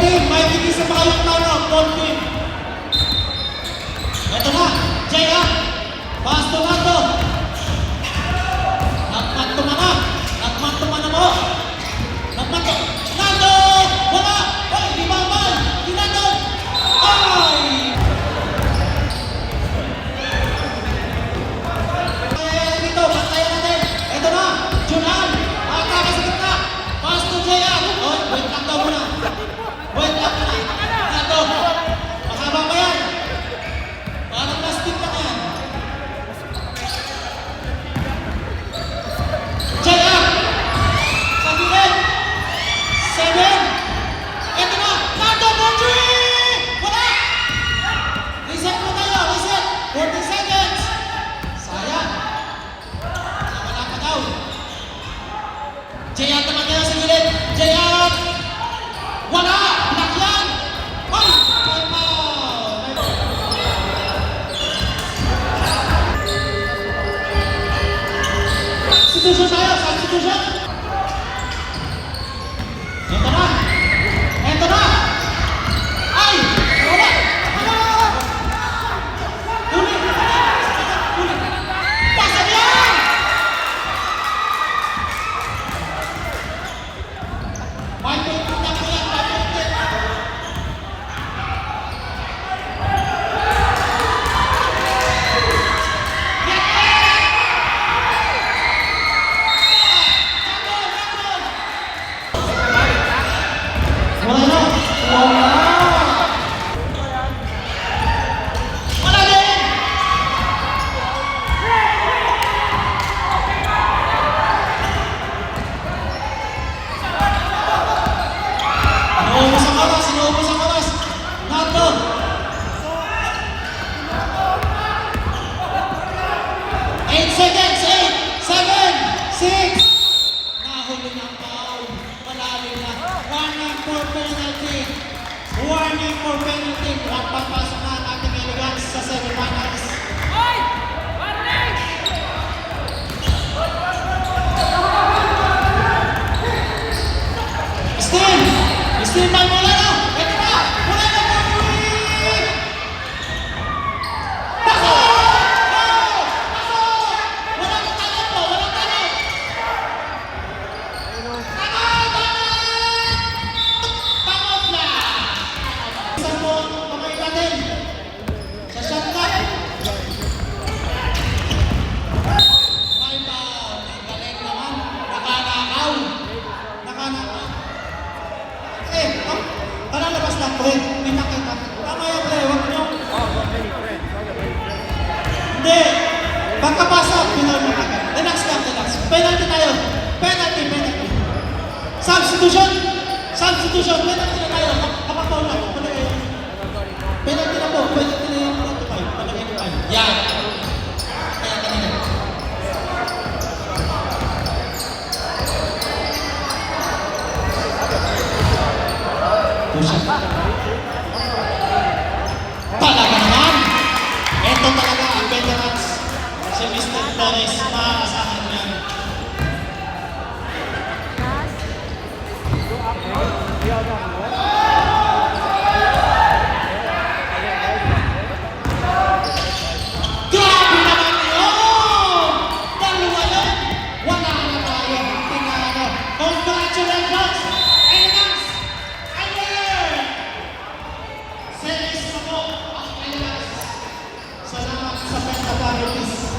team, may bigis sa mga yung tano, Paul team. Ito na, Jaya. Pass to Nando. Nagmantumana mo. Nando! Wala! Ay, di babal! Di Nando! Ay! Dito, bantayan natin. Ito na, Junan. Atake sa gitna. Pass to Jaya. Oh, wait lang daw muna. Wait lang muna. Nando. Mahaba pa yan. Parang plastic pa yan. Jaya! Sa gilid! 7! Ito na! Nando Boundary! Wala! Reset mo tayo! Reset! 40 seconds! Sayang! Wala pa daw. Jaya naman tayo sa gilid! Jaya! Wala! Block yan! Ay! Time out! Substitution tayo! Substitution! Ito na! Ito na! Ay! Wala! Wala! Huli! Huli! Pasok yan! May pinto na po yan! May pinto! Wala na! Wala! Wala din! Inuubos ang oras! Inuubos ang oras! Nando! Eight seconds! 8! 7! 6! Nahuli ng foul. Malalim na. Warning for penalty. Warning for penalty. At papasok na ang ating elegance sa semifinals. Steve! Steve, may wala na! Ito na! Wala na Boundary! Pasok! Pasok! Walang tanong po! Walang tanong! Tanong na! Isang po ang kamay natin sa shot clock. May foul. Ang galing naman. Nakanakaw. Nakanakaw. Labas lang, pre. May nakita. Tama yan, pre. Huwag nyo. Hindi. Pagkapasa, pinaw mo agad. Relax lang, relax. Penalty tayo. Penalty. Substitution. Penalty na tayo. Kapapaw na. Penalty na po. Penalty na yung 45. Palagay mo tayo. Yan. Kaya kanina. Talaga naman! Ito talaga ang veterans. Si Mr. Torres, maaasahan mo yan. Grabe naman yun! Dalawa yun! Wala na tayo. Tingnan. Congratulations! Elegance! Ayer! Series na po ang Elegance. Salamat sa Penta Paritis.